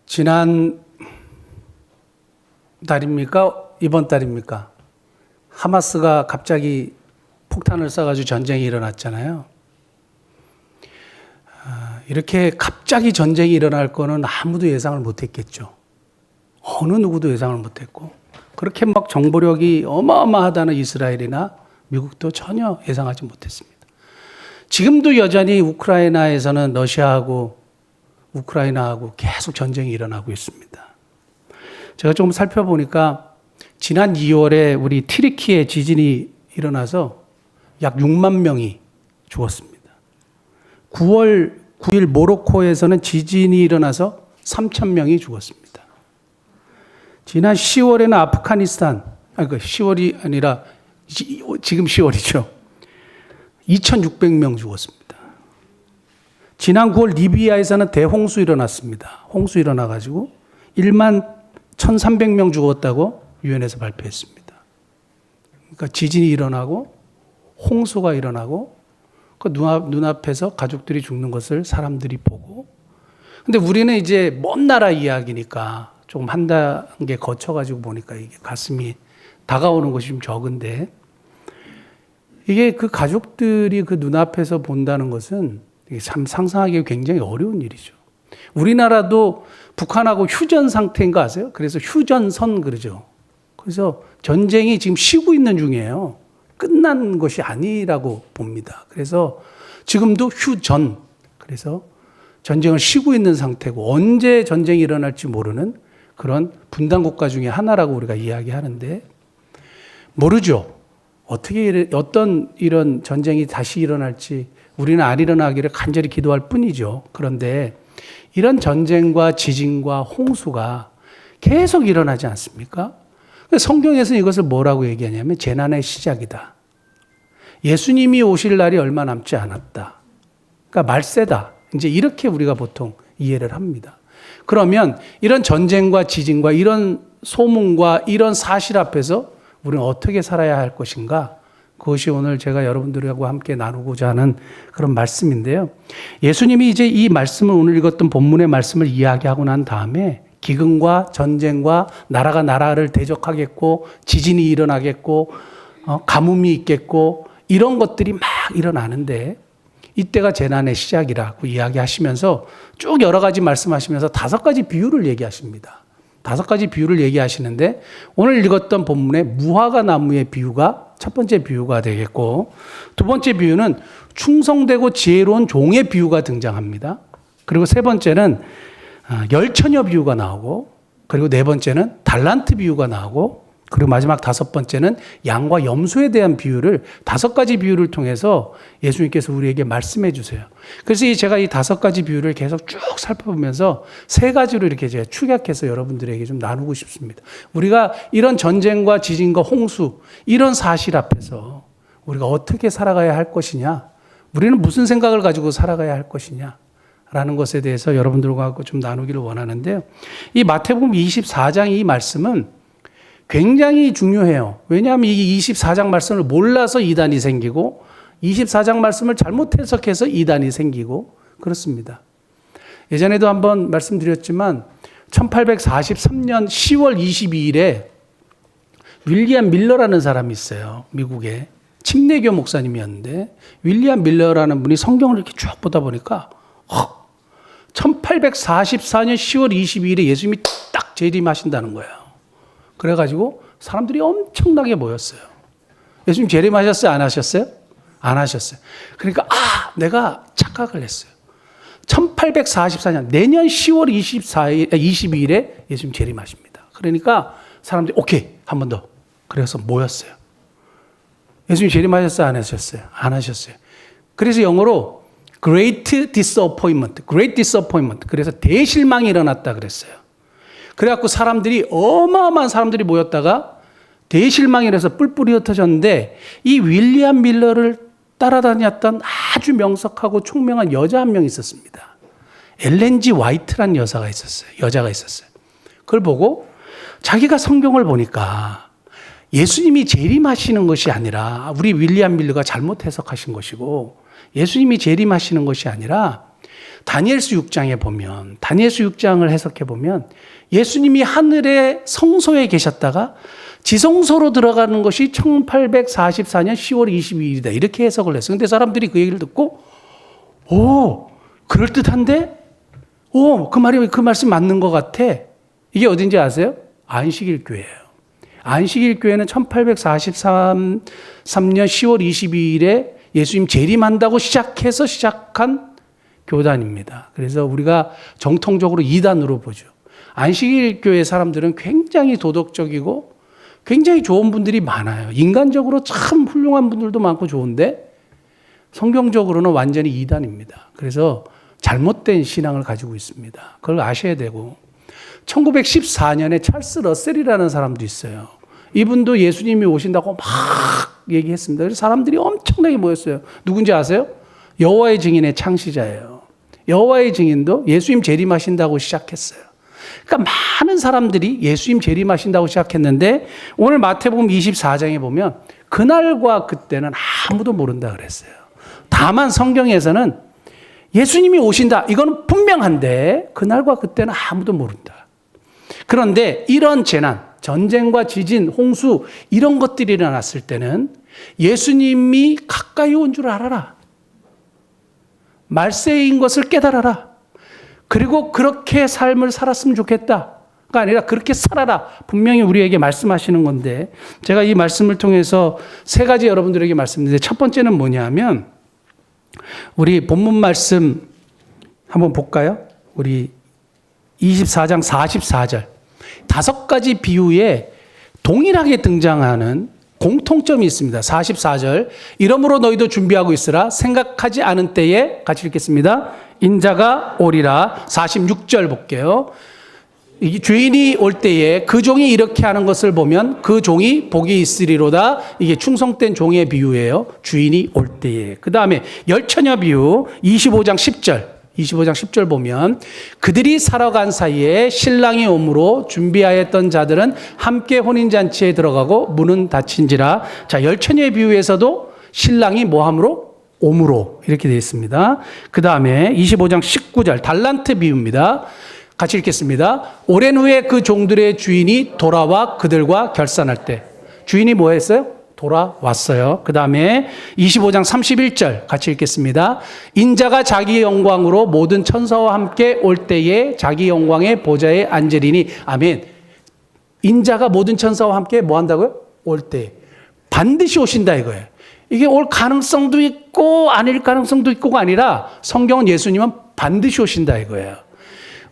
지난 달입니까? 이번 달입니까? 하마스가 갑자기 폭탄을 쏴가지고 전쟁이 일어났잖아요. 이렇게 갑자기 전쟁이 일어날 거는 아무도 예상을 못했겠죠. 어느 누구도 예상을 못했고, 그렇게 막 정보력이 어마어마하다는 이스라엘이나 미국도 전혀 예상하지 못했습니다. 지금도 여전히 우크라이나에서는 러시아하고 우크라이나하고 계속 전쟁이 일어나고 있습니다. 제가 조금 살펴보니까 지난 2월에 우리 튀르키예 지진이 일어나서 약 6만 명이 죽었습니다. 9월 9일 모로코에서는 지진이 일어나서 3천 명이 죽었습니다. 지난 10월에는 아프가니스탄, 10월이 아니라 지금 10월이죠. 2,600명 죽었습니다. 지난 9월 리비아에서는 대홍수 일어났습니다. 홍수 일어나가지고 1만 1,300명 죽었다고 유엔에서 발표했습니다. 그러니까 지진이 일어나고 홍수가 일어나고 그 눈앞에서 가족들이 죽는 것을 사람들이 보고, 근데 우리는 이제 먼 나라 이야기니까 조금 한 단계 거쳐가지고 보니까 이게 가슴이 다가오는 것이 좀 적은데, 이게 그 가족들이 그 눈앞에서 본다는 것은 이게 참 상상하기 굉장히 어려운 일이죠. 우리나라도 북한하고 휴전 상태인 거 아세요? 그래서 휴전선 그러죠. 그래서 전쟁이 지금 쉬고 있는 중이에요. 끝난 것이 아니라고 봅니다. 그래서 지금도 휴전, 그래서 전쟁을 쉬고 있는 상태고 언제 전쟁이 일어날지 모르는 그런 분단 국가 중에 하나라고 우리가 이야기하는데, 모르죠. 어떤 이런 전쟁이 다시 일어날지 우리는 안 일어나기를 간절히 기도할 뿐이죠. 그런데 이런 전쟁과 지진과 홍수가 계속 일어나지 않습니까? 성경에서는 이것을 뭐라고 얘기하냐면 재난의 시작이다. 예수님이 오실 날이 얼마 남지 않았다. 그러니까 말세다. 이제 이렇게 우리가 보통 이해를 합니다. 그러면 이런 전쟁과 지진과 이런 소문과 이런 사실 앞에서 우리는 어떻게 살아야 할 것인가? 그것이 오늘 제가 여러분들하고 함께 나누고자 하는 그런 말씀인데요. 예수님이 이제 이 말씀을 오늘 읽었던 본문의 말씀을 이야기하고 난 다음에 기근과 전쟁과 나라가 나라를 대적하겠고 지진이 일어나겠고 가뭄이 있겠고 이런 것들이 막 일어나는데 이때가 재난의 시작이라고 이야기하시면서 쭉 여러 가지 말씀하시면서 5가지 비유를 얘기하십니다. 5가지 비유를 얘기하시는데 오늘 읽었던 본문의 무화과 나무의 비유가 첫 번째 비유가 되겠고, 두 번째 비유는 충성되고 지혜로운 종의 비유가 등장합니다. 그리고 세 번째는 열처녀 비유가 나오고, 그리고 네 번째는 달란트 비유가 나오고, 그리고 마지막 5번째는 양과 염소에 대한 비유를 5가지 비유를 통해서 예수님께서 우리에게 말씀해 주세요. 그래서 제가 이 5가지 비유를 계속 쭉 살펴보면서 3가지로 이렇게 제가 축약해서 여러분들에게 좀 나누고 싶습니다. 우리가 이런 전쟁과 지진과 홍수, 이런 사실 앞에서 우리가 어떻게 살아가야 할 것이냐, 우리는 무슨 생각을 가지고 살아가야 할 것이냐, 라는 것에 대해서 여러분들과 좀 나누기를 원하는데요. 이 마태복음 24장 이 말씀은 굉장히 중요해요. 왜냐하면 이 24장 말씀을 몰라서 이단이 생기고 24장 말씀을 잘못 해석해서 이단이 생기고 그렇습니다. 예전에도 한번 말씀드렸지만 1843년 10월 22일에 윌리엄 밀러라는 사람이 있어요. 미국에 침례교 목사님이었는데 윌리엄 밀러라는 분이 성경을 이렇게 쭉 보다 보니까 1844년 10월 22일에 예수님이 딱 재림하신다는 거예요. 그래가지고 사람들이 엄청나게 모였어요. 예수님 재림하셨어요? 안 하셨어요? 안 하셨어요. 그러니까 내가 착각을 했어요. 1844년 내년 10월 22일에 예수님 재림하십니다. 그러니까 사람들이 오케이 한 번 더. 그래서 모였어요. 예수님 재림하셨어요? 안 하셨어요? 안 하셨어요. 그래서 영어로 Great Disappointment, Great Disappointment. 그래서 대실망이 일어났다 그랬어요. 그래갖고 사람들이 어마어마한 사람들이 모였다가 대실망이 라서 뿔뿔이 흩어졌는데 이 윌리엄 밀러를 따라다녔던 아주 명석하고 총명한 여자 한 명 있었습니다. 엘렌 G 화이트라는 여자가 있었어요. 그걸 보고 자기가 성경을 보니까 예수님이 재림하시는 것이 아니라 우리 윌리엄 밀러가 잘못 해석하신 것이고 예수님이 재림하시는 것이 아니라 다니엘서 6장에 보면, 다니엘서 6장을 해석해 보면 예수님이 하늘의 성소에 계셨다가 지성소로 들어가는 것이 1844년 10월 22일이다. 이렇게 해석을 했어요. 근데 사람들이 그 얘기를 듣고, 오, 그럴듯한데? 오, 그 말씀 맞는 것 같아. 이게 어딘지 아세요? 안식일 교회예요. 안식일 교회는 1843년 10월 22일에 예수님 재림한다고 시작한 교단입니다. 그래서 우리가 정통적으로 이단으로 보죠. 안식일 교회 사람들은 굉장히 도덕적이고 굉장히 좋은 분들이 많아요. 인간적으로 참 훌륭한 분들도 많고 좋은데 성경적으로는 완전히 이단입니다. 그래서 잘못된 신앙을 가지고 있습니다. 그걸 아셔야 되고 1914년에 찰스 러셀이라는 사람도 있어요. 이분도 예수님이 오신다고 막 얘기했습니다. 그래서 사람들이 엄청나게 모였어요. 누군지 아세요? 여호와의 증인의 창시자예요. 여호와의 증인도 예수님 재림하신다고 시작했어요. 그러니까 많은 사람들이 예수님 재림하신다고 시작했는데 오늘 마태복음 24장에 보면 그날과 그때는 아무도 모른다 그랬어요. 다만 성경에서는 예수님이 오신다. 이건 분명한데 그날과 그때는 아무도 모른다. 그런데 이런 재난, 전쟁과 지진, 홍수 이런 것들이 일어났을 때는 예수님이 가까이 온 줄 알아라. 말세인 것을 깨달아라. 그리고 그렇게 삶을 살았으면 좋겠다가 아니라 그렇게 살아라. 분명히 우리에게 말씀하시는 건데 제가 이 말씀을 통해서 세 가지 여러분들에게 말씀드리는데 첫 번째는 뭐냐면 우리 본문 말씀 한번 볼까요? 우리 24장 44절. 5가지 비유에 동일하게 등장하는 공통점이 있습니다. 44절. 이러므로 너희도 준비하고 있으라. 생각하지 않은 때에 같이 읽겠습니다. 인자가 오리라. 46절 볼게요. 주인이 올 때에 그 종이 이렇게 하는 것을 보면 그 종이 복이 있으리로다. 이게 충성된 종의 비유예요. 주인이 올 때에. 그 다음에 열처녀 비유 25장 10절. 25장 10절 보면 그들이 살아간 사이에 신랑이 오므로 준비하였던 자들은 함께 혼인잔치에 들어가고 문은 닫힌지라. 자, 열처녀의 비유에서도 신랑이 뭐함으로? 오므로 이렇게 되어 있습니다. 그 다음에 25장 19절 달란트 비유입니다. 같이 읽겠습니다. 오랜 후에 그 종들의 주인이 돌아와 그들과 결산할 때. 주인이 뭐 했어요? 돌아왔어요. 그 다음에 25장 31절 같이 읽겠습니다. 인자가 자기 영광으로 모든 천사와 함께 올 때에 자기 영광의 보좌에 앉으리니. 아멘. 인자가 모든 천사와 함께 뭐 한다고요? 올 때. 반드시 오신다 이거예요. 이게 올 가능성도 있고 아닐 가능성도 있고가 아니라 성경은 예수님은 반드시 오신다 이거예요.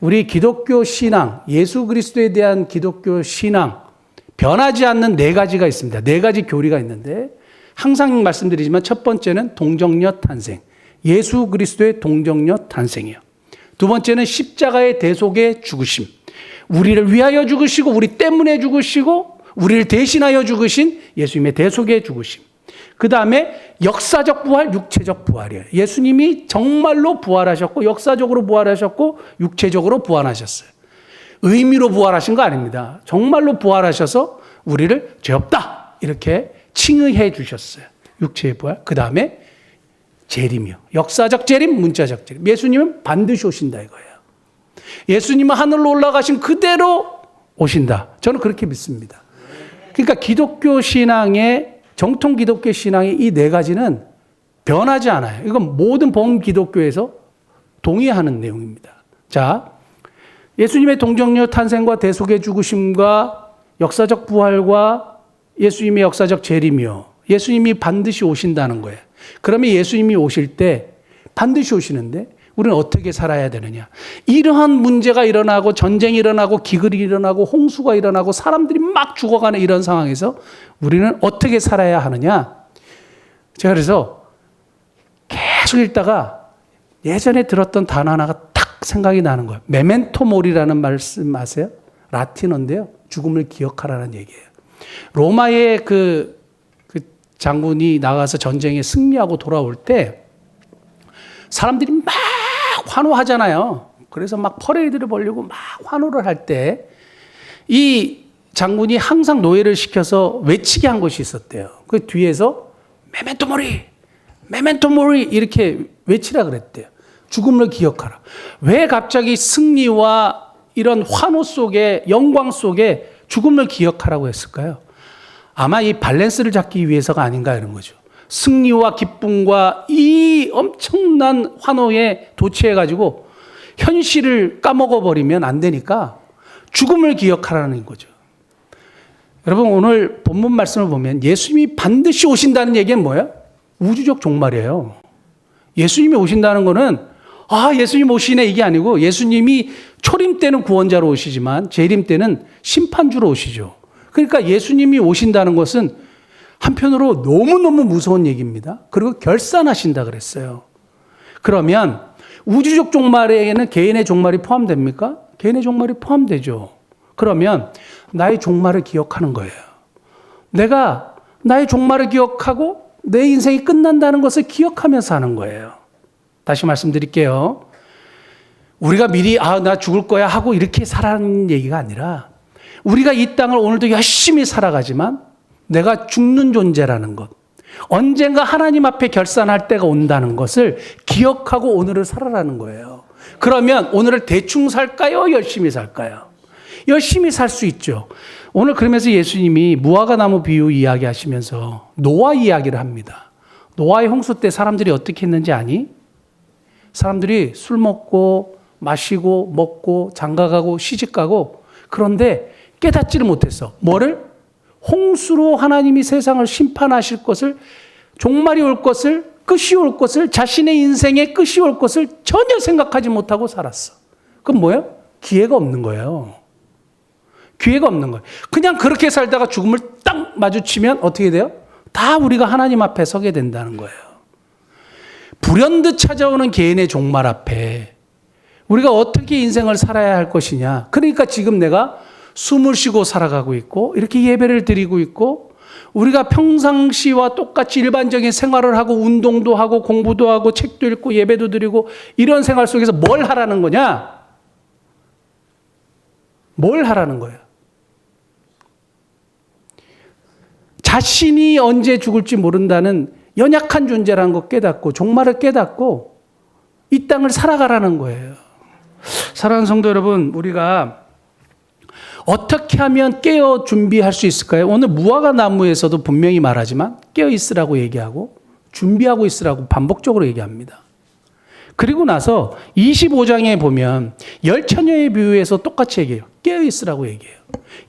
우리 기독교 신앙, 예수 그리스도에 대한 기독교 신앙 변하지 않는 4가지가 있습니다. 4가지 교리가 있는데 항상 말씀드리지만 첫 번째는 동정녀 탄생. 예수 그리스도의 동정녀 탄생이에요. 두 번째는 십자가의 대속의 죽으심. 우리를 위하여 죽으시고 우리 때문에 죽으시고 우리를 대신하여 죽으신 예수님의 대속의 죽으심. 그 다음에 역사적 부활, 육체적 부활이에요. 예수님이 정말로 부활하셨고 역사적으로 부활하셨고 육체적으로 부활하셨어요. 의미로 부활하신 거 아닙니다. 정말로 부활하셔서 우리를 죄 없다 이렇게 칭의해 주셨어요. 육체의 부활. 그 다음에 재림이요. 역사적 재림, 문자적 재림. 예수님은 반드시 오신다 이거예요. 예수님은 하늘로 올라가신 그대로 오신다. 저는 그렇게 믿습니다. 그러니까 기독교 신앙의 정통 기독교 신앙의 이 4가지는 변하지 않아요. 이건 모든 본 기독교에서 동의하는 내용입니다. 자, 예수님의 동정녀 탄생과 대속의 죽으심과 역사적 부활과 예수님의 역사적 재림이요. 예수님이 반드시 오신다는 거예요. 그러면 예수님이 오실 때 반드시 오시는데 우리는 어떻게 살아야 되느냐. 이러한 문제가 일어나고 전쟁이 일어나고 기근이 일어나고 홍수가 일어나고 사람들이 막 죽어가는 이런 상황에서 우리는 어떻게 살아야 하느냐. 제가 그래서 계속 읽다가 예전에 들었던 단어 하나가 딱 생각이 나는 거예요. 메멘토 모리라는 말씀 아세요? 라틴어인데요. 죽음을 기억하라는 얘기예요. 로마의 그 장군이 나가서 전쟁에 승리하고 돌아올 때 사람들이 막 환호하잖아요. 그래서 막 퍼레이드를 벌리고 막 환호를 할 때 이 장군이 항상 노예를 시켜서 외치게 한 것이 있었대요. 그 뒤에서 메멘토 모리, 메멘토 모리 이렇게 외치라 그랬대요. 죽음을 기억하라. 왜 갑자기 승리와 이런 환호 속에, 영광 속에 죽음을 기억하라고 했을까요? 아마 이 밸런스를 잡기 위해서가 아닌가 이런 거죠. 승리와 기쁨과 이 엄청난 환호에 도취해가지고 현실을 까먹어버리면 안 되니까 죽음을 기억하라는 거죠. 여러분, 오늘 본문 말씀을 보면 예수님이 반드시 오신다는 얘기는 뭐예요? 우주적 종말이에요. 예수님이 오신다는 거는 예수님 오시네 이게 아니고, 예수님이 초림 때는 구원자로 오시지만 재림 때는 심판주로 오시죠. 그러니까 예수님이 오신다는 것은 한편으로 너무너무 무서운 얘기입니다. 그리고 결산하신다 그랬어요. 그러면 우주적 종말에는 개인의 종말이 포함됩니까? 개인의 종말이 포함되죠. 그러면 나의 종말을 기억하는 거예요. 내가 나의 종말을 기억하고 내 인생이 끝난다는 것을 기억하면서 하는 거예요. 다시 말씀드릴게요. 우리가 미리 나 죽을 거야 하고 이렇게 살아가는 얘기가 아니라, 우리가 이 땅을 오늘도 열심히 살아가지만 내가 죽는 존재라는 것, 언젠가 하나님 앞에 결산할 때가 온다는 것을 기억하고 오늘을 살아라는 거예요. 그러면 오늘을 대충 살까요? 열심히 살까요? 열심히 살 수 있죠. 오늘 그러면서 예수님이 무화과 나무 비유 이야기하시면서 노아 이야기를 합니다. 노아의 홍수 때 사람들이 어떻게 했는지 아니? 사람들이 술 먹고 마시고 먹고 장가가고 시집가고, 그런데 깨닫지를 못했어. 뭐를? 홍수로 하나님이 세상을 심판하실 것을, 종말이 올 것을, 끝이 올 것을, 자신의 인생의 끝이 올 것을 전혀 생각하지 못하고 살았어. 그럼 뭐예요? 기회가 없는 거예요. 기회가 없는 거예요. 그냥 그렇게 살다가 죽음을 딱 마주치면 어떻게 돼요? 다 우리가 하나님 앞에 서게 된다는 거예요. 불현듯 찾아오는 개인의 종말 앞에 우리가 어떻게 인생을 살아야 할 것이냐. 그러니까 지금 내가 숨을 쉬고 살아가고 있고, 이렇게 예배를 드리고 있고, 우리가 평상시와 똑같이 일반적인 생활을 하고 운동도 하고 공부도 하고 책도 읽고 예배도 드리고, 이런 생활 속에서 뭘 하라는 거냐? 뭘 하라는 거예요? 자신이 언제 죽을지 모른다는 연약한 존재라는 거 깨닫고, 종말을 깨닫고 이 땅을 살아가라는 거예요. 사랑하는 성도 여러분, 우리가 어떻게 하면 깨어 준비할 수 있을까요? 오늘 무화과 나무에서도 분명히 말하지만 깨어 있으라고 얘기하고 준비하고 있으라고 반복적으로 얘기합니다. 그리고 나서 25장에 보면 열 처녀의 비유에서 똑같이 얘기해요. 깨어 있으라고 얘기해요.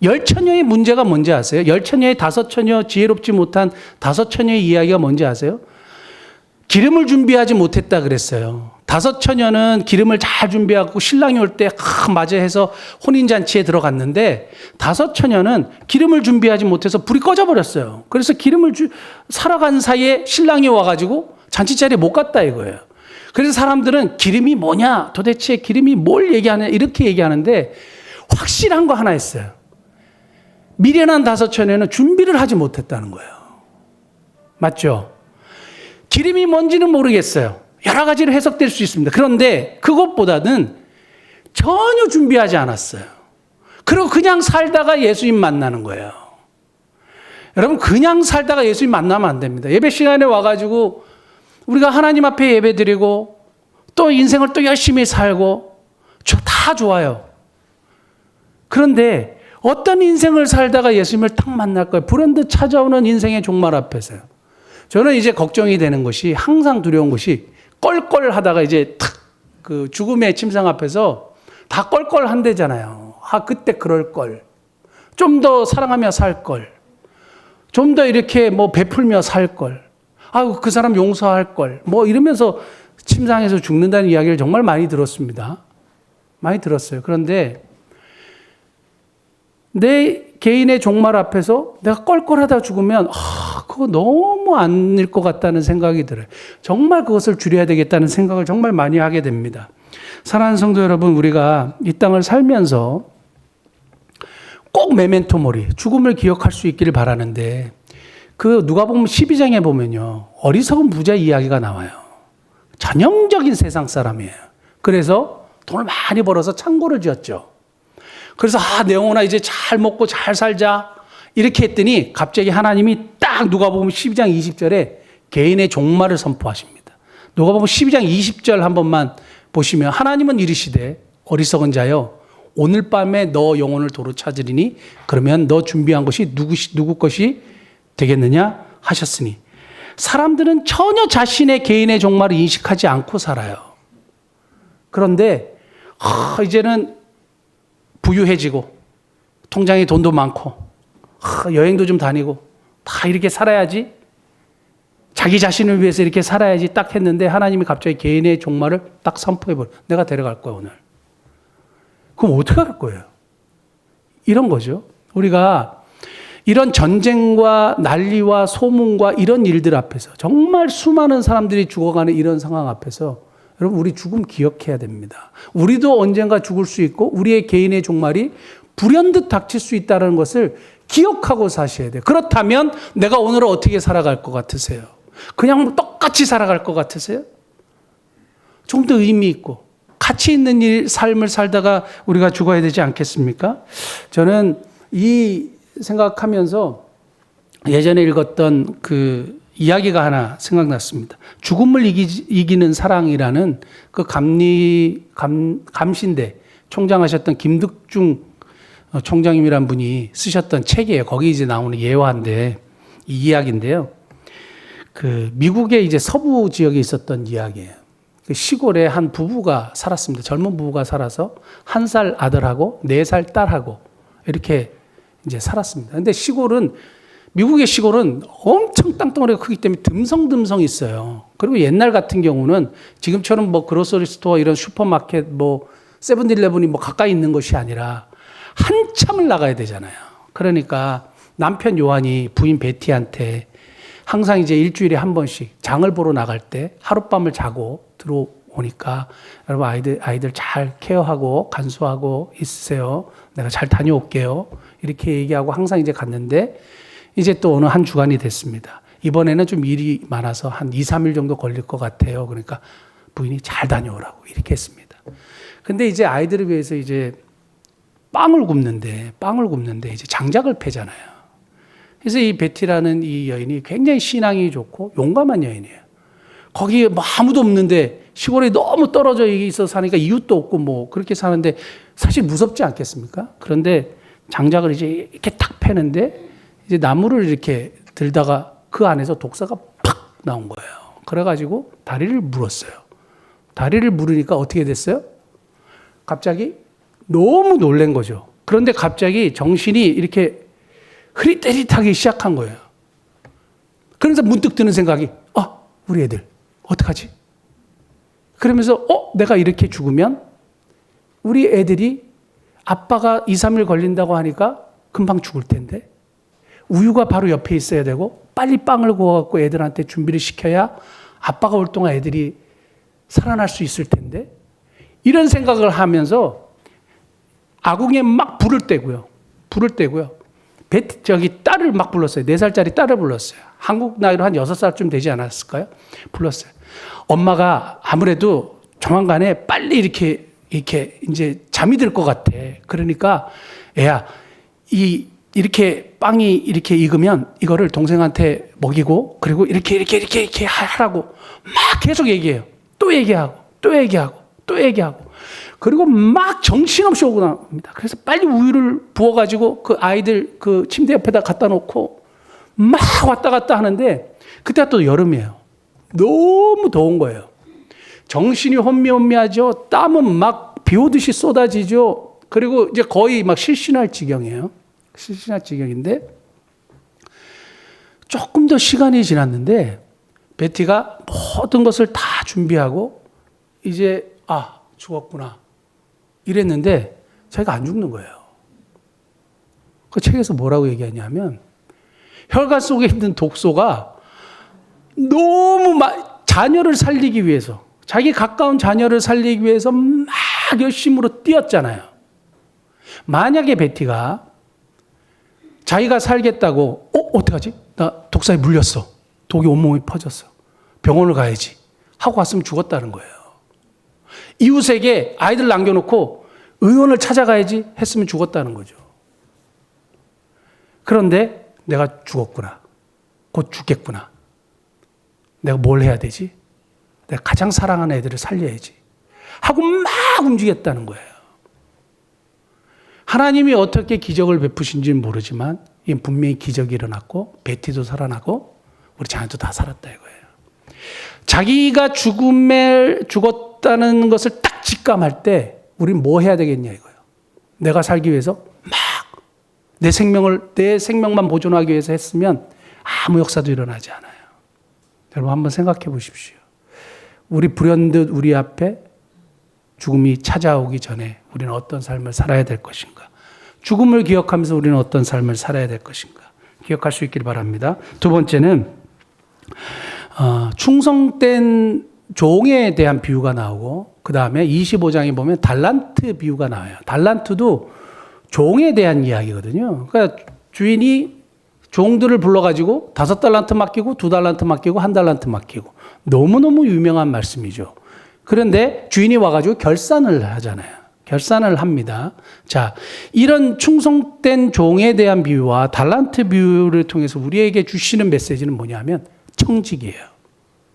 열 처녀의 문제가 뭔지 아세요? 열 처녀의 다섯 처녀, 지혜롭지 못한 다섯 처녀의 이야기가 뭔지 아세요? 기름을 준비하지 못했다 그랬어요. 다섯 처녀는 기름을 잘 준비하고 신랑이 올 때 맞이해서 혼인잔치에 들어갔는데, 다섯 처녀는 기름을 준비하지 못해서 불이 꺼져버렸어요. 그래서 기름을 살아간 사이에 신랑이 와가지고 잔치자리에 못 갔다 이거예요. 그래서 사람들은 기름이 뭐냐, 도대체 기름이 뭘 얘기하냐 이렇게 얘기하는데, 확실한 거 하나 있어요. 미련한 다섯 처녀는 준비를 하지 못했다는 거예요. 맞죠? 기름이 뭔지는 모르겠어요. 여러 가지로 해석될 수 있습니다. 그런데 그것보다는 전혀 준비하지 않았어요. 그리고 그냥 살다가 예수님 만나는 거예요. 여러분, 그냥 살다가 예수님 만나면 안 됩니다. 예배 시간에 와가지고 우리가 하나님 앞에 예배 드리고 또 인생을 또 열심히 살고 다 좋아요. 그런데 어떤 인생을 살다가 예수님을 딱 만날 거예요? 불현듯 찾아오는 인생의 종말 앞에서요. 저는 이제 걱정이 되는 것이, 항상 두려운 것이, 껄껄하다가 이제 탁 그 죽음의 침상 앞에서 다 껄껄한대잖아요. 그때 그럴 걸. 좀 더 사랑하며 살 걸. 좀 더 이렇게 베풀며 살 걸. 그 사람 용서할 걸. 이러면서 침상에서 죽는다는 이야기를 정말 많이 들었습니다. 많이 들었어요. 그런데 내 개인의 종말 앞에서 내가 껄껄하다 죽으면 그거 너무 아닐 것 같다는 생각이 들어요. 정말 그것을 줄여야 되겠다는 생각을 정말 많이 하게 됩니다. 사랑하는 성도 여러분, 우리가 이 땅을 살면서 꼭 메멘토 모리, 죽음을 기억할 수 있기를 바라는데, 그 누가복음 12장에 보면요, 어리석은 부자 이야기가 나와요. 전형적인 세상 사람이에요. 그래서 돈을 많이 벌어서 창고를 지었죠. 그래서 내 영혼아 이제 잘 먹고 잘 살자 이렇게 했더니 갑자기 하나님이 딱 누가복음 12장 20절에 개인의 종말을 선포하십니다. 누가복음 12장 20절 한 번만 보시면 하나님은 이르시되 어리석은 자여 오늘 밤에 너 영혼을 도로 찾으리니 그러면 너 준비한 것이 누구 것이 되겠느냐 하셨으니 사람들은 전혀 자신의 개인의 종말을 인식하지 않고 살아요. 그런데 이제는 부유해지고 통장에 돈도 많고 여행도 좀 다니고 다 이렇게 살아야지, 자기 자신을 위해서 이렇게 살아야지 딱 했는데 하나님이 갑자기 개인의 종말을 딱 선포해버려. 내가 데려갈 거야 오늘. 그럼 어떻게 할 거예요? 이런 거죠. 우리가 이런 전쟁과 난리와 소문과 이런 일들 앞에서 정말 수많은 사람들이 죽어가는 이런 상황 앞에서 여러분 우리 죽음 기억해야 됩니다. 우리도 언젠가 죽을 수 있고 우리의 개인의 종말이 불현듯 닥칠 수 있다는 것을 기억하고 사셔야 돼요. 그렇다면 내가 오늘은 어떻게 살아갈 것 같으세요? 그냥 똑같이 살아갈 것 같으세요? 좀 더 의미 있고 가치 있는 삶을 살다가 우리가 죽어야 되지 않겠습니까? 저는 이 생각하면서 예전에 읽었던 그 이야기가 하나 생각났습니다. 죽음을 이기는 사랑이라는 그 감신대 총장하셨던 김득중 총장님이란 분이 쓰셨던 책이에요. 거기 이제 나오는 예화인데 이 이야기인데요. 그 미국의 이제 서부 지역에 있었던 이야기예요. 그 시골에 한 부부가 살았습니다. 젊은 부부가 살아서 1살 아들하고 4살 딸하고 이렇게 이제 살았습니다. 근데 미국의 시골은 엄청 땅덩어리가 크기 때문에 듬성듬성 있어요. 그리고 옛날 같은 경우는 지금처럼 뭐 그로서리 스토어 이런 슈퍼마켓 뭐 세븐일레븐이 뭐 가까이 있는 것이 아니라 한참을 나가야 되잖아요. 그러니까 남편 요한이 부인 베티한테 항상 이제 일주일에 한 번씩 장을 보러 나갈 때 하룻밤을 자고 들어오니까 여러분 아이들 잘 케어하고 간수하고 있으세요. 내가 잘 다녀올게요. 이렇게 얘기하고 항상 이제 갔는데 이제 또 어느 한 주간이 됐습니다. 이번에는 좀 일이 많아서 한 2, 3일 정도 걸릴 것 같아요. 그러니까 부인이 잘 다녀오라고 이렇게 했습니다. 근데 이제 아이들을 위해서 이제 빵을 굽는데 이제 장작을 패잖아요. 그래서 이 베티라는 이 여인이 굉장히 신앙이 좋고 용감한 여인이에요. 거기에 뭐 아무도 없는데 시골에 너무 떨어져 있어서 사니까 이웃도 없고 뭐 그렇게 사는데 사실 무섭지 않겠습니까? 그런데 장작을 이제 이렇게 탁 패는데 이제 나무를 이렇게 들다가 그 안에서 독사가 팍 나온 거예요. 그래가지고 다리를 물었어요. 다리를 물으니까 어떻게 됐어요? 갑자기 너무 놀란 거죠. 그런데 갑자기 정신이 이렇게 흐릿흐릿하기 시작한 거예요. 그래서 문득 드는 생각이 우리 애들 어떡하지? 그러면서 내가 이렇게 죽으면 우리 애들이 아빠가 2, 3일 걸린다고 하니까 금방 죽을 텐데 우유가 바로 옆에 있어야 되고 빨리 빵을 구워갖고 애들한테 준비를 시켜야 아빠가 올 동안 애들이 살아날 수 있을 텐데 이런 생각을 하면서 아궁이에 막 불을 떼고요. 딸을 막 불렀어요. 4살짜리 딸을 불렀어요. 한국 나이로 한 6살쯤 되지 않았을까요? 불렀어요. 엄마가 아무래도 조만간에 빨리 이렇게 이제 잠이 들 것 같아. 그러니까 애야, 이렇게 빵이 이렇게 익으면 이거를 동생한테 먹이고 그리고 이렇게 하라고 막 계속 얘기해요. 또 얘기하고. 그리고 막 정신없이 오고 나옵니다. 그래서 빨리 우유를 부어가지고 그 아이들 그 침대 옆에다 갖다 놓고 막 왔다 갔다 하는데 그때가 또 여름이에요. 너무 더운 거예요. 정신이 혼미하죠. 땀은 막 비 오듯이 쏟아지죠. 그리고 이제 거의 막 실신할 지경이에요. 실신할 지경인데 조금 더 시간이 지났는데 베티가 모든 것을 다 준비하고 이제 죽었구나 이랬는데 자기가 안 죽는 거예요. 그 책에서 뭐라고 얘기하냐면 혈관 속에 있는 독소가 너무 자녀를 살리기 위해서 자기 가까운 자녀를 살리기 위해서 막 열심으로 뛰었잖아요. 만약에 베티가 자기가 살겠다고 어떡하지? 나 독사에 물렸어. 독이 온몸에 퍼졌어. 병원을 가야지 하고 갔으면 죽었다는 거예요. 이웃에게 아이들 남겨놓고 의원을 찾아가야지 했으면 죽었다는 거죠. 그런데 내가 죽었구나. 곧 죽겠구나. 내가 뭘 해야 되지? 내가 가장 사랑하는 애들을 살려야지 하고 막 움직였다는 거예요. 하나님이 어떻게 기적을 베푸신지는 모르지만 분명히 기적이 일어났고 베티도 살아나고 우리 자녀도 다 살았다 이거예요. 자기가 죽었다는 것을 딱 직감할 때 우리는 뭐 해야 되겠냐 이거예요. 내가 살기 위해서 막 내 생명만 보존하기 위해서 했으면 아무 역사도 일어나지 않아요. 여러분 한번 생각해 보십시오. 우리 불현듯 우리 앞에 죽음이 찾아오기 전에 우리는 어떤 삶을 살아야 될 것인가? 죽음을 기억하면서 우리는 어떤 삶을 살아야 될 것인가? 기억할 수 있길 바랍니다. 두 번째는 충성된 종에 대한 비유가 나오고 그 다음에 25장에 보면 달란트 비유가 나와요. 달란트도 종에 대한 이야기거든요. 그러니까 주인이 종들을 불러가지고 5달란트 맡기고 2달란트 맡기고 1달란트 맡기고 너무너무 유명한 말씀이죠. 그런데 주인이 와가지고 결산을 하잖아요. 결산을 합니다. 자, 이런 충성된 종에 대한 비유와 달란트 비유를 통해서 우리에게 주시는 메시지는 뭐냐면 청지기예요.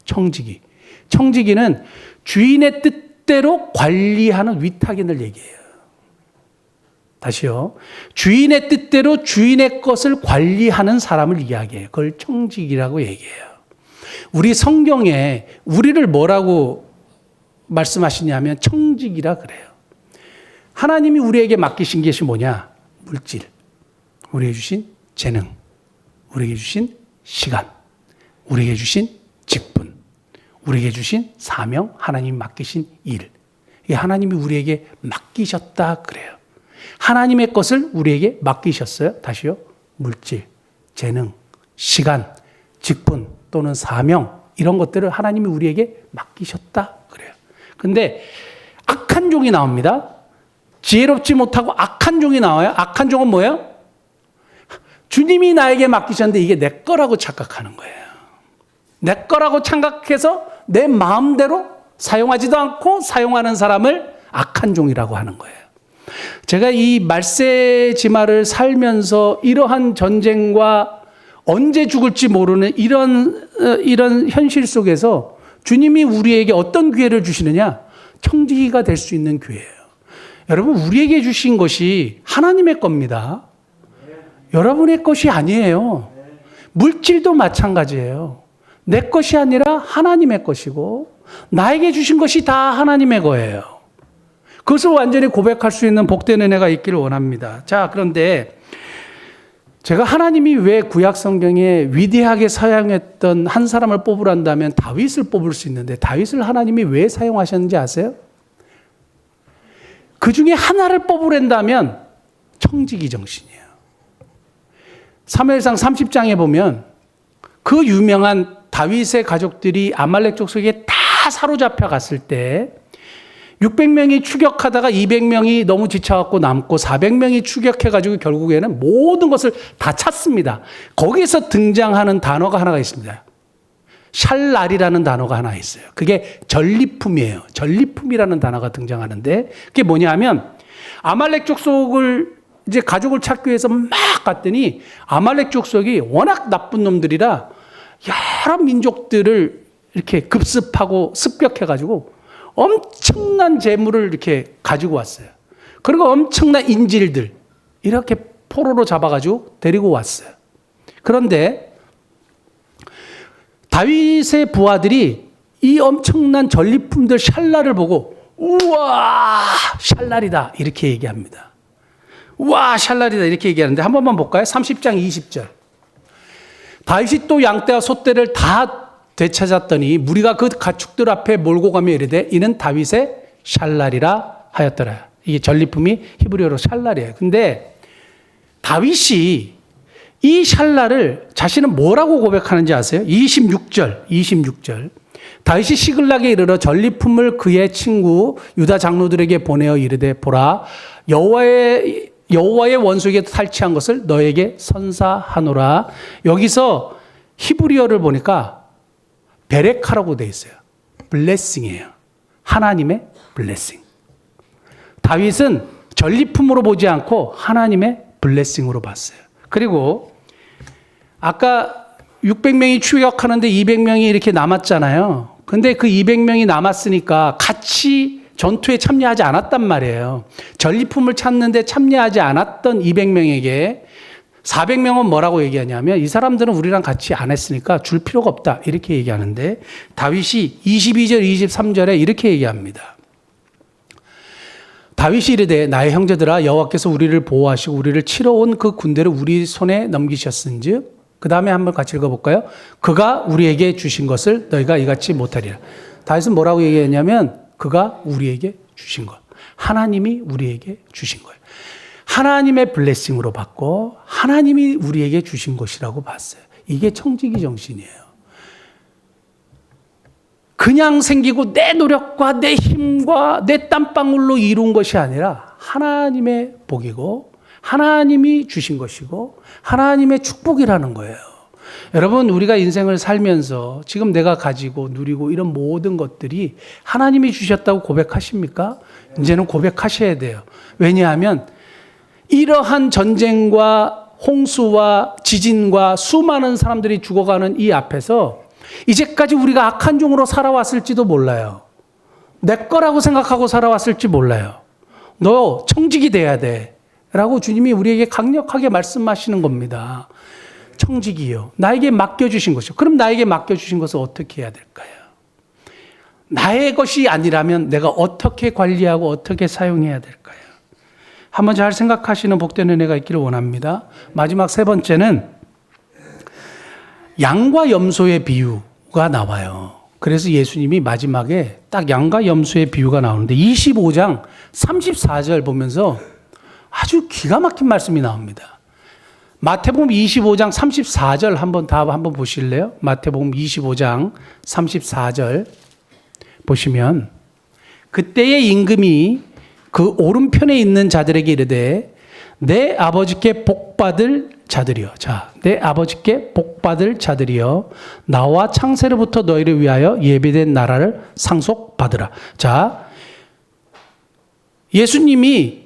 청지기. 청지기는 주인의 뜻대로 관리하는 위탁인을 얘기해요. 다시요. 주인의 뜻대로 주인의 것을 관리하는 사람을 이야기해요. 그걸 청지기라고 얘기해요. 우리 성경에 우리를 뭐라고 말씀하시냐면 청지기라 그래요. 하나님이 우리에게 맡기신 것이 뭐냐? 물질, 우리에게 주신 재능, 우리에게 주신 시간, 우리에게 주신 직분, 우리에게 주신 사명, 하나님이 맡기신 일. 이게 하나님이 우리에게 맡기셨다 그래요. 하나님의 것을 우리에게 맡기셨어요. 다시요. 물질, 재능, 시간, 직분 또는 사명 이런 것들을 하나님이 우리에게 맡기셨다 그래요. 근데 악한 종이 나옵니다. 지혜롭지 못하고 악한 종이 나와요. 악한 종은 뭐예요? 주님이 나에게 맡기셨는데 이게 내 거라고 착각하는 거예요. 내 거라고 착각해서 내 마음대로 사용하지도 않고 사용하는 사람을 악한 종이라고 하는 거예요. 제가 이 말세지마를 살면서 이러한 전쟁과 언제 죽을지 모르는 이런 현실 속에서 주님이 우리에게 어떤 기회를 주시느냐? 청지기가 될 수 있는 기회예요. 여러분, 우리에게 주신 것이 하나님의 겁니다. 여러분의 것이 아니에요. 물질도 마찬가지예요. 내 것이 아니라 하나님의 것이고 나에게 주신 것이 다 하나님의 거예요. 그것을 완전히 고백할 수 있는 복된 은혜가 있기를 원합니다. 자, 그런데 제가 하나님이 왜 구약 성경에 위대하게 사용했던 한 사람을 뽑으란다면 다윗을 뽑을 수 있는데 다윗을 하나님이 왜 사용하셨는지 아세요? 그 중에 하나를 뽑으란다면 청지기 정신이에요. 사무엘상 30장에 보면 그 유명한 다윗의 가족들이 아말렉 족속에 다 사로잡혀 갔을 때 600명이 추격하다가 200명이 너무 지쳐갖고 남고 400명이 추격해가지고 결국에는 모든 것을 다 찼습니다. 거기서 등장하는 단어가 하나가 있습니다. 샬랄이라는 단어가 하나 있어요. 그게 전리품이에요. 전리품이라는 단어가 등장하는데 그게 뭐냐면 아말렉 족속을 이제 가족을 찾기 위해서 막 갔더니 아말렉 족속이 워낙 나쁜 놈들이라 여러 민족들을 이렇게 급습하고 습격해가지고 엄청난 재물을 이렇게 가지고 왔어요. 그리고 엄청난 인질들 이렇게 포로로 잡아가지고 데리고 왔어요. 그런데 다윗의 부하들이 이 엄청난 전리품들 샬랄을 보고 우와 샬랄이다 이렇게 얘기합니다. 우와 샬랄이다 이렇게 얘기하는데 한 번만 볼까요? 30장 20절. 다윗이 또 양떼와 소떼를 다 되찾았더니 무리가 그 가축들 앞에 몰고 가며 이르되 이는 다윗의 샬랄이라 하였더라. 이게 전리품이 히브리어로 샬랄이에요. 근데 다윗이 이 샬랄을 자신은 뭐라고 고백하는지 아세요? 26절. 다윗이 시글락에 이르러 전리품을 그의 친구 유다 장로들에게 보내어 이르되 보라 여호와의 원수에게 탈취한 것을 너에게 선사하노라. 여기서 히브리어를 보니까 베레카라고 되어 있어요. 블레싱이에요. 하나님의 블레싱. 다윗은 전리품으로 보지 않고 하나님의 블레싱으로 봤어요. 그리고 아까 600명이 추격하는데 200명이 이렇게 남았잖아요. 근데 그 200명이 남았으니까 같이 전투에 참여하지 않았단 말이에요. 전리품을 찾는데 참여하지 않았던 200명에게 400명은 뭐라고 얘기하냐면 이 사람들은 우리랑 같이 안 했으니까 줄 필요가 없다 이렇게 얘기하는데 다윗이 22절 23절에 이렇게 얘기합니다. 다윗이 이르되 나의 형제들아 여호와께서 우리를 보호하시고 우리를 치러 온 그 군대를 우리 손에 넘기셨은즉 그 다음에 한번 같이 읽어볼까요? 그가 우리에게 주신 것을 너희가 이같이 못하리라. 다윗은 뭐라고 얘기했냐면 그가 우리에게 주신 것. 하나님이 우리에게 주신 거예요. 하나님의 블레싱으로 받고 하나님이 우리에게 주신 것이라고 봤어요. 이게 청지기 정신이에요. 그냥 생기고 내 노력과 내 힘과 내 땀방울로 이룬 것이 아니라 하나님의 복이고 하나님이 주신 것이고 하나님의 축복이라는 거예요. 여러분 우리가 인생을 살면서 지금 내가 가지고 누리고 이런 모든 것들이 하나님이 주셨다고 고백하십니까? 이제는 고백하셔야 돼요. 왜냐하면 이러한 전쟁과 홍수와 지진과 수많은 사람들이 죽어가는 이 앞에서 이제까지 우리가 악한 종으로 살아왔을지도 몰라요. 내 거라고 생각하고 살아왔을지 몰라요. 너 청직이 돼야 돼 라고 주님이 우리에게 강력하게 말씀하시는 겁니다. 청직이요. 나에게 맡겨주신 것이요. 그럼 나에게 맡겨주신 것을 어떻게 해야 될까요? 나의 것이 아니라면 내가 어떻게 관리하고 어떻게 사용해야 될까요? 한번 잘 생각하시는 복된 은혜가 있기를 원합니다. 마지막 세 번째는 양과 염소의 비유가 나와요. 그래서 예수님이 마지막에 딱 양과 염소의 비유가 나오는데 25장 34절 보면서 아주 기가 막힌 말씀이 나옵니다. 마태복음 25장 34절 한번 보실래요? 마태복음 25장 34절 보시면 그때의 임금이 그 오른편에 있는 자들에게 이르되 내 아버지께 복받을 자들이여. 자, 내 아버지께 복받을 자들이여. 나와 창세로부터 너희를 위하여 예비된 나라를 상속받으라. 자, 예수님이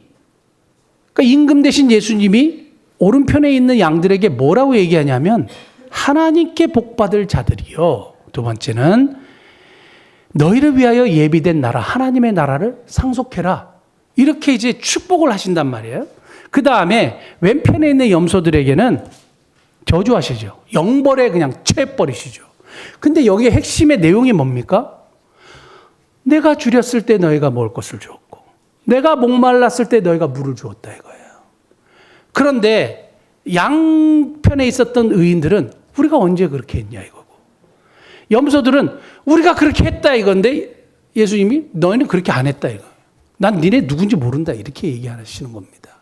그러니까 임금 대신 예수님이 오른편에 있는 양들에게 뭐라고 얘기하냐면 하나님께 복받을 자들이요. 두 번째는 너희를 위하여 예비된 나라, 하나님의 나라를 상속해라. 이렇게 이제 축복을 하신단 말이에요. 그 다음에 왼편에 있는 염소들에게는 저주하시죠. 영벌에 그냥 채버리시죠. 근데 여기에 핵심의 내용이 뭡니까? 내가 줄였을 때 너희가 먹을 것을 주었고 내가 목말랐을 때 너희가 물을 주었다 이거예요. 그런데 양편에 있었던 의인들은 우리가 언제 그렇게 했냐 이거고 염소들은 우리가 그렇게 했다 이건데 예수님이 너희는 그렇게 안 했다 이거. 난 니네 누군지 모른다 이렇게 얘기하시는 겁니다.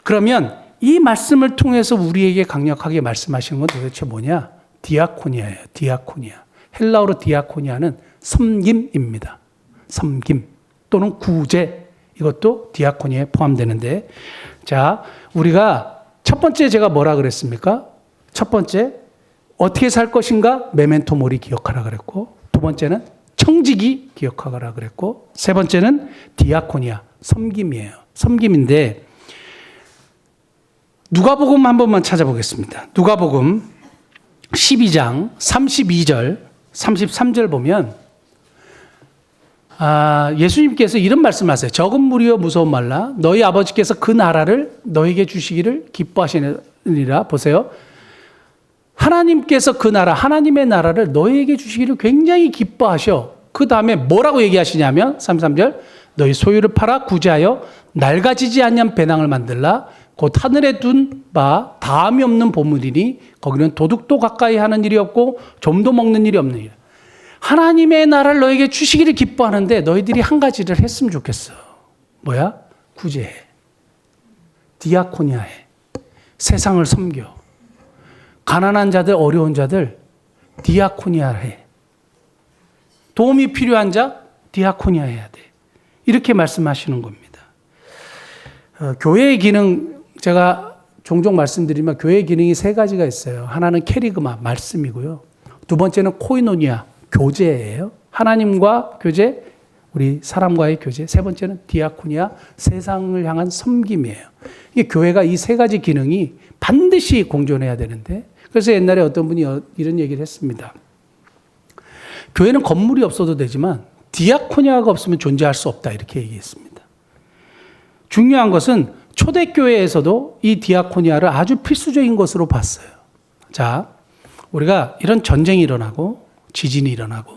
그러면 이 말씀을 통해서 우리에게 강력하게 말씀하시는 건 도대체 뭐냐? 디아코니아예요. 디아코니아. 헬라어로 디아코니아는 섬김입니다. 섬김 또는 구제 이것도 디아코니아에 포함되는데 자 우리가 첫 번째 제가 뭐라 그랬습니까? 첫 번째 어떻게 살 것인가? 메멘토 모리 기억하라 그랬고 두 번째는 청지기 기억하라 그랬고 세 번째는 디아코니아 섬김이에요. 섬김인데 누가복음 한 번만 찾아보겠습니다. 누가복음 12장 32절 33절 보면 예수님께서 이런 말씀하세요. 적은 무리여 무서워 말라. 너희 아버지께서 그 나라를 너에게 주시기를 기뻐하시느니라. 보세요. 하나님께서 그 나라, 하나님의 나라를 너에게 주시기를 굉장히 기뻐하셔. 그 다음에 뭐라고 얘기하시냐면 33절 너희 소유를 팔아 구제하여 낡아지지 않는 배낭을 만들라. 곧 하늘에 둔 바 다함이 없는 보물이니 거기는 도둑도 가까이 하는 일이 없고 좀도 먹는 일이 없는 일. 하나님의 나라를 너에게 주시기를 기뻐하는데 너희들이 한 가지를 했으면 좋겠어. 뭐야? 구제해. 디아코니아해. 세상을 섬겨. 가난한 자들, 어려운 자들 디아코니아해. 도움이 필요한 자 디아코니아 해야 돼. 이렇게 말씀하시는 겁니다. 교회의 기능 제가 종종 말씀드리면 교회의 기능이 세 가지가 있어요. 하나는 캐리그마, 말씀이고요. 두 번째는 코이노니아, 교제예요. 하나님과 교제, 우리 사람과의 교제. 세 번째는 디아코니아, 세상을 향한 섬김이에요. 이게 교회가 이 세 가지 기능이 반드시 공존해야 되는데 그래서 옛날에 어떤 분이 이런 얘기를 했습니다. 교회는 건물이 없어도 되지만 디아코니아가 없으면 존재할 수 없다 이렇게 얘기했습니다. 중요한 것은 초대교회에서도 이 디아코니아를 아주 필수적인 것으로 봤어요. 자, 우리가 이런 전쟁이 일어나고 지진이 일어나고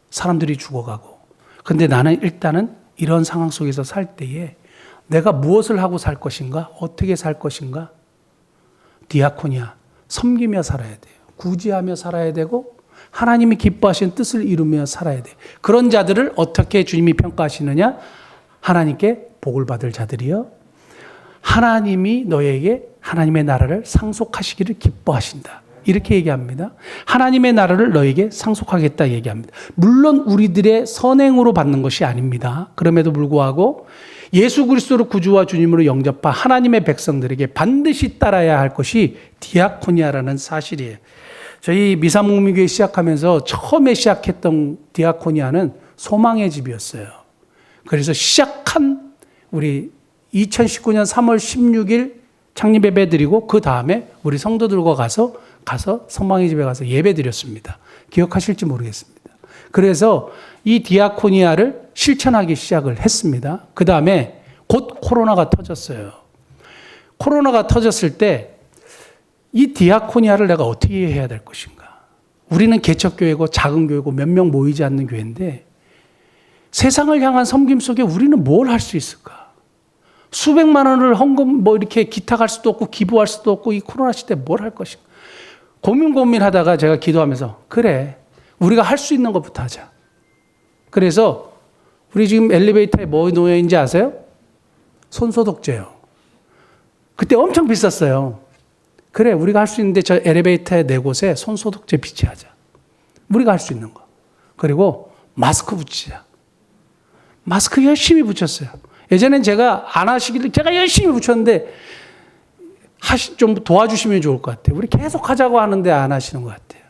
사람들이 죽어가고 근데 나는 일단은 이런 상황 속에서 살 때에 내가 무엇을 하고 살 것인가? 어떻게 살 것인가? 디아코니아, 섬기며 살아야 돼요. 구제하며 살아야 되고 하나님이 기뻐하시는 뜻을 이루며 살아야 돼요. 그런 자들을 어떻게 주님이 평가하시느냐? 하나님께 복을 받을 자들이요. 하나님이 너에게 하나님의 나라를 상속하시기를 기뻐하신다. 이렇게 얘기합니다. 하나님의 나라를 너에게 상속하겠다 얘기합니다. 물론 우리들의 선행으로 받는 것이 아닙니다. 그럼에도 불구하고 예수 그리스도를 구주와 주님으로 영접한 하나님의 백성들에게 반드시 따라야 할 것이 디아코니아라는 사실이에요. 저희 미사목미교회 시작하면서 처음에 시작했던 디아코니아는 소망의 집이었어요. 그래서 시작한 우리 2019년 3월 16일 창립 예배 드리고 그 다음에 우리 성도들과 가서 소망의 집에 가서 예배 드렸습니다. 기억하실지 모르겠습니다. 그래서 이 디아코니아를 실천하기 시작을 했습니다. 그 다음에 곧 코로나가 터졌어요. 코로나가 터졌을 때 이 디아코니아를 내가 어떻게 해야 될 것인가? 우리는 개척교회고 작은 교회고 몇 명 모이지 않는 교회인데 세상을 향한 섬김 속에 우리는 뭘 할 수 있을까? 수백만 원을 헌금 이렇게 기탁할 수도 없고 기부할 수도 없고 이 코로나 시대에 뭘 할 것인가? 고민하다가 제가 기도하면서 그래 우리가 할 수 있는 것부터 하자. 그래서 우리 지금 엘리베이터에 뭐 놓여 있는지 아세요? 손소독제요. 그때 엄청 비쌌어요. 그래 우리가 할 수 있는데 저 엘리베이터의 네 곳에 손소독제 비치하자. 우리가 할 수 있는 거. 그리고 마스크 붙이자. 마스크 열심히 붙였어요. 예전엔 제가 안 하시길래 제가 열심히 붙였는데 좀 도와주시면 좋을 것 같아요. 우리 계속 하자고 하는데 안 하시는 것 같아요.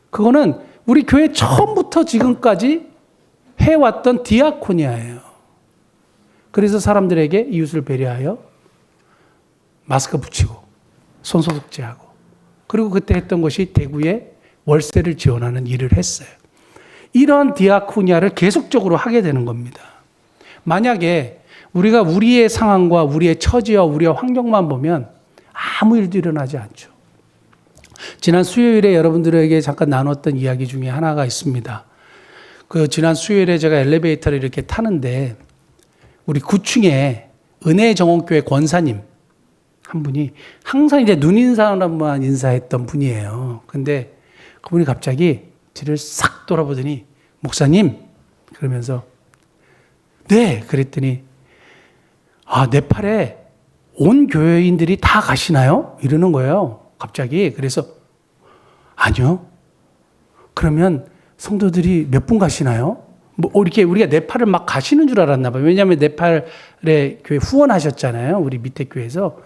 그거는 우리 교회 처음부터 지금까지 해왔던 디아코니아예요. 그래서 사람들에게 이웃을 배려하여 마스크 붙이고 손소독제하고 그리고 그때 했던 것이 대구에 월세를 지원하는 일을 했어요. 이런 디아코니아를 계속적으로 하게 되는 겁니다. 만약에 우리가 우리의 상황과 우리의 처지와 우리의 환경만 보면 아무 일도 일어나지 않죠. 지난 수요일에 여러분들에게 잠깐 나눴던 이야기 중에 하나가 있습니다. 그 지난 수요일에 제가 엘리베이터를 이렇게 타는데 우리 9층에 은혜정원교회 권사님 한 분이 항상 이제 눈인사만 인사했던 분이에요. 근데 그분이 갑자기 뒤를 싹 돌아보더니 목사님 그러면서 네 그랬더니 네팔에 온 교회인들이 다 가시나요? 이러는 거예요. 갑자기. 그래서 아니요. 그러면 성도들이 몇 분 가시나요? 이렇게 우리가 네팔을 막 가시는 줄 알았나 봐요. 왜냐하면 네팔에 교회 후원하셨잖아요. 우리 밑에 교회에서.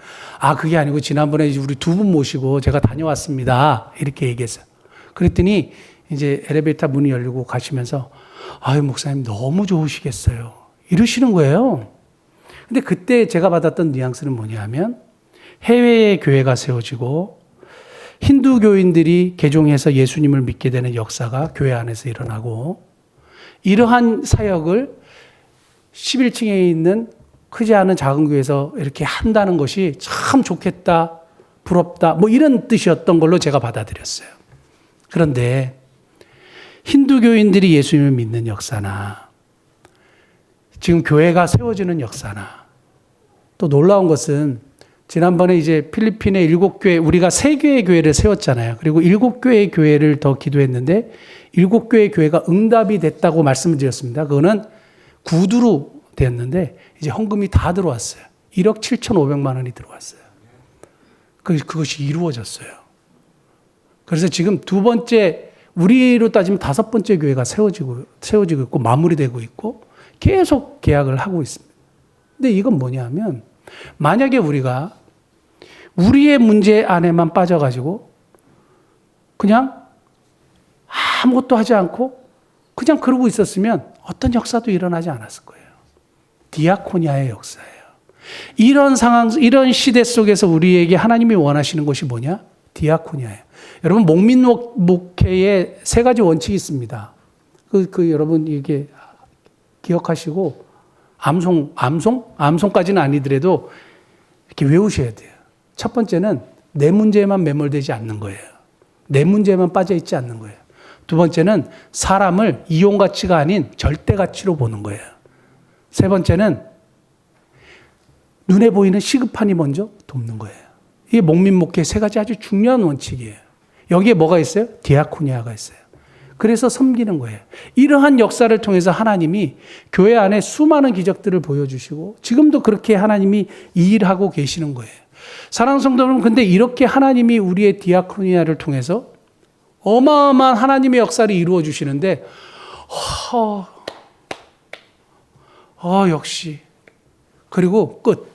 그게 아니고 지난번에 우리 두 분 모시고 제가 다녀왔습니다. 이렇게 얘기했어요. 그랬더니 이제 엘리베이터 문이 열리고 가시면서 목사님 너무 좋으시겠어요. 이러시는 거예요. 근데 그때 제가 받았던 뉘앙스는 뭐냐면 해외에 교회가 세워지고 힌두 교인들이 개종해서 예수님을 믿게 되는 역사가 교회 안에서 일어나고 이러한 사역을 11층에 있는 크지 않은 작은 교회에서 이렇게 한다는 것이 참 좋겠다, 부럽다, 이런 뜻이었던 걸로 제가 받아들였어요. 그런데 힌두 교인들이 예수님을 믿는 역사나 지금 교회가 세워지는 역사나 또 놀라운 것은 지난번에 이제 필리핀의 7교회, 우리가 3개의 교회를 세웠잖아요. 그리고 7교회의 교회를 더 기도했는데 7교회의 교회가 응답이 됐다고 말씀을 드렸습니다. 그거는 구두로 되었는데 이제 헌금이 다 들어왔어요. 1억 7,500만 원이 들어왔어요. 그것이 이루어졌어요. 그래서 지금 두 번째, 우리로 따지면 5번째 교회가 세워지고 있고 마무리되고 있고 계속 계약을 하고 있습니다. 근데 이건 뭐냐면 만약에 우리가 우리의 문제 안에만 빠져가지고 그냥 아무것도 하지 않고 그냥 그러고 있었으면 어떤 역사도 일어나지 않았을 거예요. 디아코니아의 역사예요. 이런 상황, 이런 시대 속에서 우리에게 하나님이 원하시는 것이 뭐냐? 디아코니아예요. 여러분, 목회의 3가지 원칙이 있습니다. 여러분, 이게 기억하시고 암송까지는 아니더라도 이렇게 외우셔야 돼요. 첫 번째는 내 문제에만 매몰되지 않는 거예요. 내 문제에만 빠져 있지 않는 거예요. 두 번째는 사람을 이용 가치가 아닌 절대 가치로 보는 거예요. 세 번째는 눈에 보이는 시급한이 먼저 돕는 거예요. 이게 목민 목회의 세 가지 아주 중요한 원칙이에요. 여기에 뭐가 있어요? 디아코니아가 있어요. 그래서 섬기는 거예요. 이러한 역사를 통해서 하나님이 교회 안에 수많은 기적들을 보여주시고 지금도 그렇게 하나님이 이 일하고 계시는 거예요. 사랑하는 성도 여러분, 근데 이렇게 하나님이 우리의 디아코니아를 통해서 어마어마한 하나님의 역사를 이루어 주시는데 역시 그리고 끝.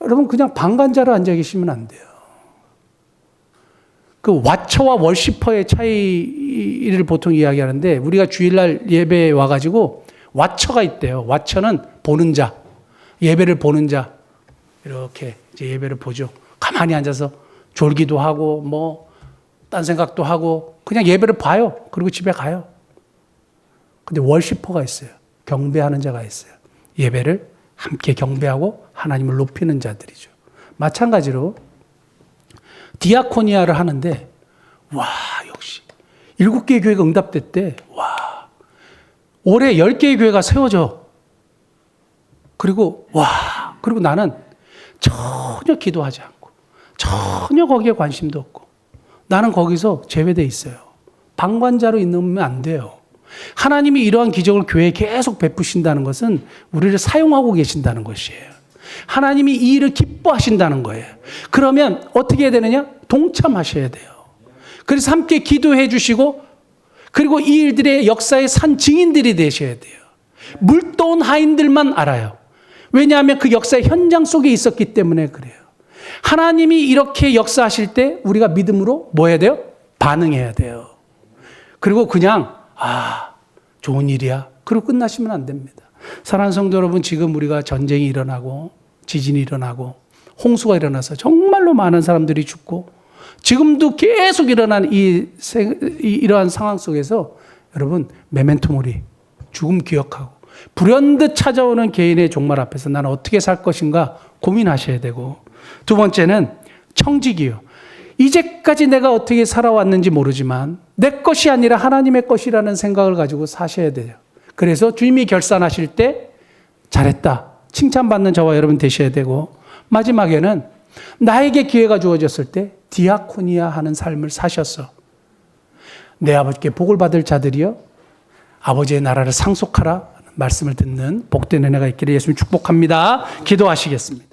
여러분 그냥 방관자로 앉아 계시면 안 돼요. 그 왓처와 월시퍼의 차이를 보통 이야기하는데 우리가 주일날 예배에 와가지고 왓처가 있대요. 왓처는 보는 자, 예배를 보는 자. 이렇게 이제 예배를 보죠. 가만히 앉아서 졸기도 하고 뭐 딴 생각도 하고 그냥 예배를 봐요. 그리고 집에 가요. 근데 월시퍼가 있어요. 경배하는 자가 있어요. 예배를 함께 경배하고 하나님을 높이는 자들이죠. 마찬가지로 디아코니아를 하는데 와 역시 7개의 교회가 응답됐대. 와 올해 10개의 교회가 세워져. 그리고 나는 전혀 기도하지 않고 전혀 거기에 관심도 없고 나는 거기서 제외돼 있어요. 방관자로 있으면 안 돼요. 하나님이 이러한 기적을 교회에 계속 베푸신다는 것은 우리를 사용하고 계신다는 것이에요. 하나님이 이 일을 기뻐하신다는 거예요. 그러면 어떻게 해야 되느냐? 동참하셔야 돼요. 그래서 함께 기도해 주시고 그리고 이 일들의 역사의 산 증인들이 되셔야 돼요. 물도온 하인들만 알아요. 왜냐하면 그 역사의 현장 속에 있었기 때문에 그래요. 하나님이 이렇게 역사하실 때 우리가 믿음으로 뭐 해야 돼요? 반응해야 돼요. 그리고 그냥 좋은 일이야. 그리고 끝나시면 안 됩니다. 사랑하는 성도 여러분, 지금 우리가 전쟁이 일어나고 지진이 일어나고 홍수가 일어나서 정말로 많은 사람들이 죽고 지금도 계속 일어나는 이러한 상황 속에서 여러분 메멘토 모리, 죽음 기억하고 불현듯 찾아오는 개인의 종말 앞에서 나는 어떻게 살 것인가 고민하셔야 되고, 두 번째는 청지기요. 이제까지 내가 어떻게 살아왔는지 모르지만 내 것이 아니라 하나님의 것이라는 생각을 가지고 사셔야 돼요. 그래서 주님이 결산하실 때 잘했다, 칭찬받는 저와 여러분 되셔야 되고, 마지막에는 나에게 기회가 주어졌을 때 디아코니아 하는 삶을 사셔서 내 아버지께 복을 받을 자들이여 아버지의 나라를 상속하라 말씀을 듣는 복된 은혜가 있기를 예수님 축복합니다. 기도하시겠습니다.